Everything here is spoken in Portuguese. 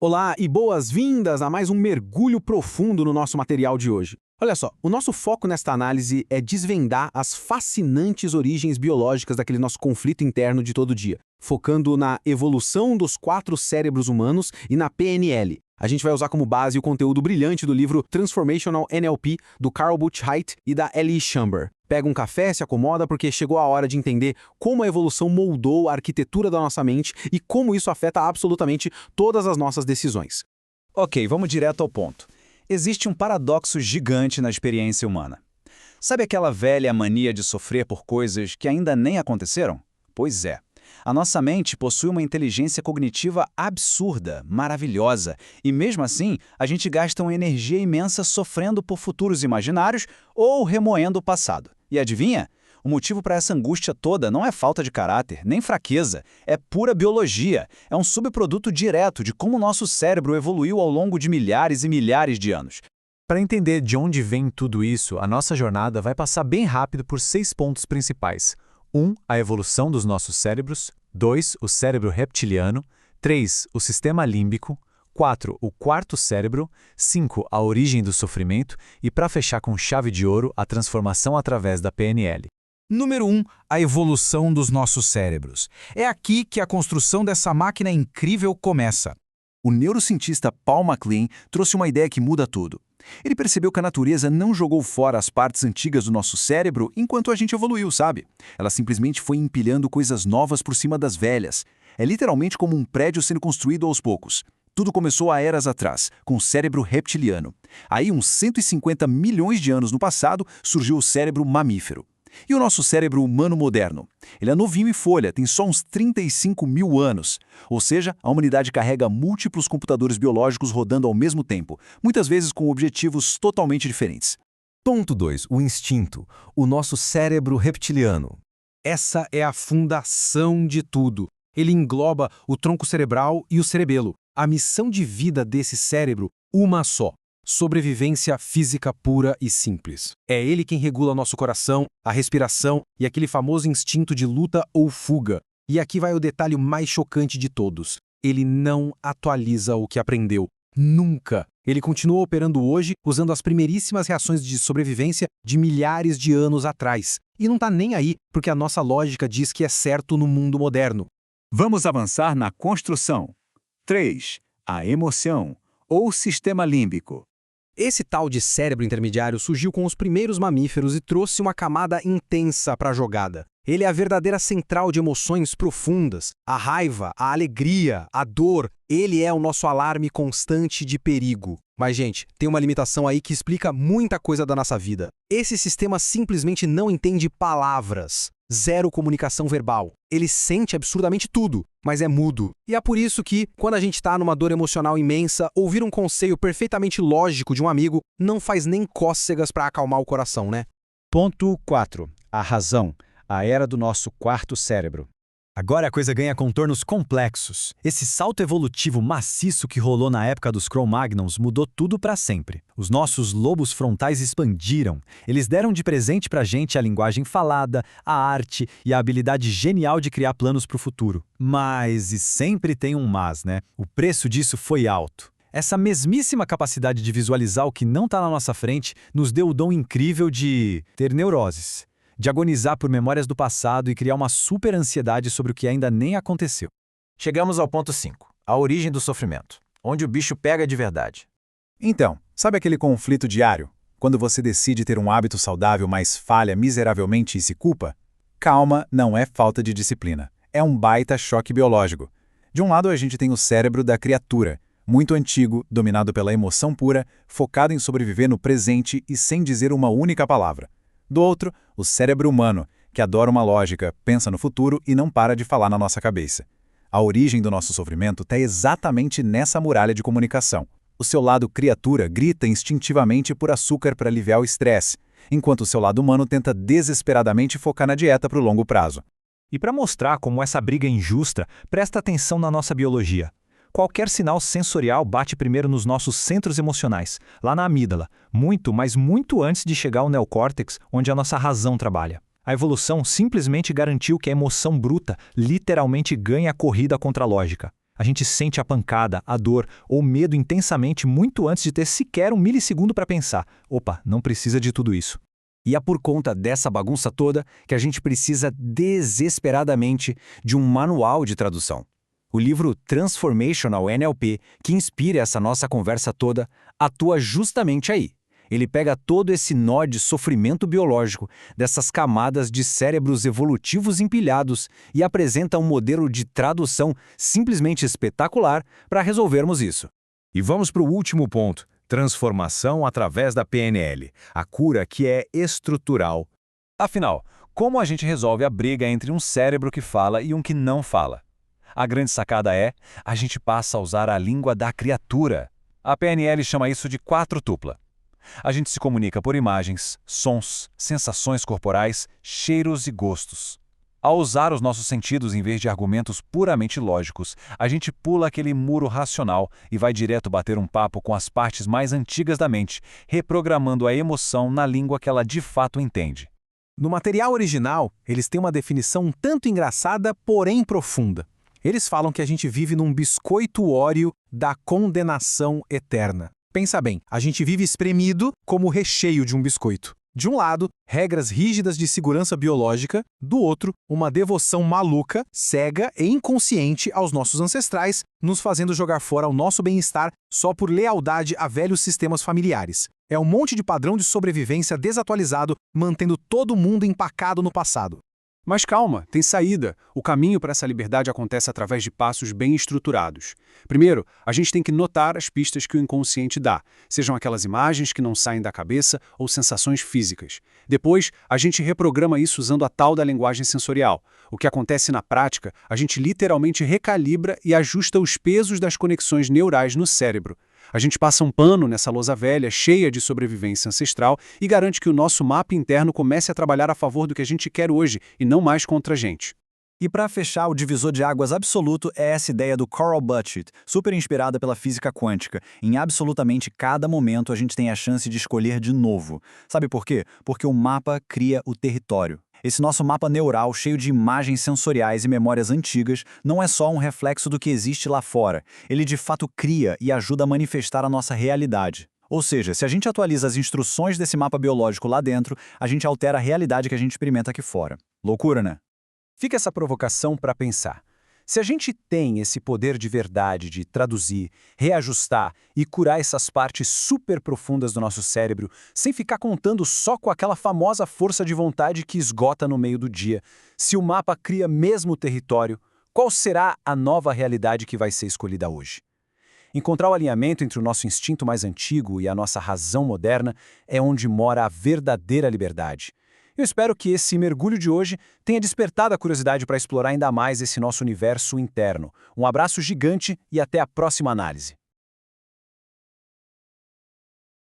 Olá e boas-vindas a mais um mergulho profundo no nosso material de hoje. Olha só, o nosso foco nesta análise é desvendar as fascinantes origens biológicas daquele nosso conflito interno de todo dia, focando na evolução dos 4 cérebros humanos e na PNL. A gente vai usar como base o conteúdo brilhante do livro Transformational NLP, do Carl Buchheit e da Ellie Chamber. Pega um café, se acomoda, porque chegou a hora de entender como a evolução moldou a arquitetura da nossa mente e como isso afeta absolutamente todas as nossas decisões. Ok, vamos direto ao ponto. Existe um paradoxo gigante na experiência humana. Sabe aquela velha mania de sofrer por coisas que ainda nem aconteceram? Pois é. A nossa mente possui uma inteligência cognitiva absurda, maravilhosa, e mesmo assim, a gente gasta uma energia imensa sofrendo por futuros imaginários ou remoendo o passado. E adivinha? O motivo para essa angústia toda não é falta de caráter, nem fraqueza, é pura biologia. É um subproduto direto de como o nosso cérebro evoluiu ao longo de milhares e milhares de anos. Para entender de onde vem tudo isso, a nossa jornada vai passar bem rápido por 6 pontos principais. 1. A evolução dos nossos cérebros. 2. O cérebro reptiliano. 3. O sistema límbico. 4. O quarto cérebro. 5. A origem do sofrimento. E para fechar com chave de ouro, a transformação através da PNL. Número 1. A evolução dos nossos cérebros. É aqui que a construção dessa máquina incrível começa. O neurocientista Paul MacLean trouxe uma ideia que muda tudo. Ele percebeu que a natureza não jogou fora as partes antigas do nosso cérebro enquanto a gente evoluiu, sabe? Ela simplesmente foi empilhando coisas novas por cima das velhas. É literalmente como um prédio sendo construído aos poucos. Tudo começou há eras atrás, com o cérebro reptiliano. Aí, uns 150 milhões de anos no passado, surgiu o cérebro mamífero. E o nosso cérebro humano moderno? Ele é novinho e folha, tem só uns 35 mil anos. Ou seja, a humanidade carrega múltiplos computadores biológicos rodando ao mesmo tempo, muitas vezes com objetivos totalmente diferentes. Ponto 2. O instinto. O nosso cérebro reptiliano. Essa é a fundação de tudo. Ele engloba o tronco cerebral e o cerebelo. A missão de vida desse cérebro, uma só. Sobrevivência física pura e simples. É ele quem regula nosso coração, a respiração e aquele famoso instinto de luta ou fuga. E aqui vai o detalhe mais chocante de todos. Ele não atualiza o que aprendeu. Nunca. Ele continua operando hoje usando as primeiríssimas reações de sobrevivência de milhares de anos atrás. E não tá nem aí porque a nossa lógica diz que é certo no mundo moderno. Vamos avançar na construção. 3. A emoção, ou sistema límbico. Esse tal de cérebro intermediário surgiu com os primeiros mamíferos e trouxe uma camada intensa para a jogada. Ele é a verdadeira central de emoções profundas, a raiva, a alegria, a dor. Ele é o nosso alarme constante de perigo. Mas, gente, tem uma limitação aí que explica muita coisa da nossa vida. Esse sistema simplesmente não entende palavras. Zero comunicação verbal. Ele sente absurdamente tudo, mas é mudo. E é por isso que, quando a gente está numa dor emocional imensa, ouvir um conselho perfeitamente lógico de um amigo não faz nem cócegas para acalmar o coração, né? Ponto 4. A razão. A era do nosso quarto cérebro. Agora a coisa ganha contornos complexos. Esse salto evolutivo maciço que rolou na época dos Cro-Magnons mudou tudo para sempre. Os nossos lobos frontais expandiram. Eles deram de presente pra gente a linguagem falada, a arte e a habilidade genial de criar planos para o futuro. Mas, e sempre tem um mas, né? O preço disso foi alto. Essa mesmíssima capacidade de visualizar o que não está na nossa frente nos deu o dom incrível de ter neuroses, de agonizar por memórias do passado e criar uma super ansiedade sobre o que ainda nem aconteceu. Chegamos ao ponto 5. A origem do sofrimento. Onde o bicho pega de verdade. Então, sabe aquele conflito diário? Quando você decide ter um hábito saudável, mas falha miseravelmente e se culpa? Calma, não é falta de disciplina. É um baita choque biológico. De um lado, a gente tem o cérebro da criatura, muito antigo, dominado pela emoção pura, focado em sobreviver no presente e sem dizer uma única palavra. Do outro, o cérebro humano, que adora uma lógica, pensa no futuro e não para de falar na nossa cabeça. A origem do nosso sofrimento está exatamente nessa muralha de comunicação. O seu lado criatura grita instintivamente por açúcar para aliviar o estresse, enquanto o seu lado humano tenta desesperadamente focar na dieta para o longo prazo. E para mostrar como essa briga é injusta, presta atenção na nossa biologia. Qualquer sinal sensorial bate primeiro nos nossos centros emocionais, lá na amígdala, muito, mas muito antes de chegar ao neocórtex, onde a nossa razão trabalha. A evolução simplesmente garantiu que a emoção bruta literalmente ganha a corrida contra a lógica. A gente sente a pancada, a dor ou medo intensamente muito antes de ter sequer um milissegundo para pensar: opa, não precisa de tudo isso. E é por conta dessa bagunça toda que a gente precisa desesperadamente de um manual de tradução. O livro Transformational NLP, que inspira essa nossa conversa toda, atua justamente aí. Ele pega todo esse nó de sofrimento biológico, dessas camadas de cérebros evolutivos empilhados e apresenta um modelo de tradução simplesmente espetacular para resolvermos isso. E vamos para o último ponto: transformação através da PNL, a cura que é estrutural. Afinal, como a gente resolve a briga entre um cérebro que fala e um que não fala? A grande sacada é: a gente passa a usar a língua da criatura. A PNL chama isso de quatrotupla. A gente se comunica por imagens, sons, sensações corporais, cheiros e gostos. Ao usar os nossos sentidos em vez de argumentos puramente lógicos, a gente pula aquele muro racional e vai direto bater um papo com as partes mais antigas da mente, reprogramando a emoção na língua que ela de fato entende. No material original, eles têm uma definição um tanto engraçada, porém profunda. Eles falam que a gente vive num biscoito óreo da condenação eterna. Pensa bem, a gente vive espremido como o recheio de um biscoito. De um lado, regras rígidas de segurança biológica, do outro, uma devoção maluca, cega e inconsciente aos nossos ancestrais, nos fazendo jogar fora o nosso bem-estar só por lealdade a velhos sistemas familiares. É um monte de padrão de sobrevivência desatualizado, mantendo todo mundo empacado no passado. Mas calma, tem saída. O caminho para essa liberdade acontece através de passos bem estruturados. Primeiro, a gente tem que notar as pistas que o inconsciente dá, sejam aquelas imagens que não saem da cabeça ou sensações físicas. Depois, a gente reprograma isso usando a tal da linguagem sensorial. O que acontece na prática, a gente literalmente recalibra e ajusta os pesos das conexões neurais no cérebro. A gente passa um pano nessa lousa velha, cheia de sobrevivência ancestral, e garante que o nosso mapa interno comece a trabalhar a favor do que a gente quer hoje, e não mais contra a gente. E para fechar, o divisor de águas absoluto é essa ideia do Carl Buchet, super inspirada pela física quântica. Em absolutamente cada momento a gente tem a chance de escolher de novo. Sabe por quê? Porque o mapa cria o território. Esse nosso mapa neural, cheio de imagens sensoriais e memórias antigas, não é só um reflexo do que existe lá fora. Ele de fato cria e ajuda a manifestar a nossa realidade. Ou seja, se a gente atualiza as instruções desse mapa biológico lá dentro, a gente altera a realidade que a gente experimenta aqui fora. Loucura, né? Fica essa provocação para pensar. Se a gente tem esse poder de verdade de traduzir, reajustar e curar essas partes super profundas do nosso cérebro, sem ficar contando só com aquela famosa força de vontade que esgota no meio do dia, se o mapa cria mesmo o território, qual será a nova realidade que vai ser escolhida hoje? Encontrar o alinhamento entre o nosso instinto mais antigo e a nossa razão moderna é onde mora a verdadeira liberdade. Eu espero que esse mergulho de hoje tenha despertado a curiosidade para explorar ainda mais esse nosso universo interno. Um abraço gigante e até a próxima análise.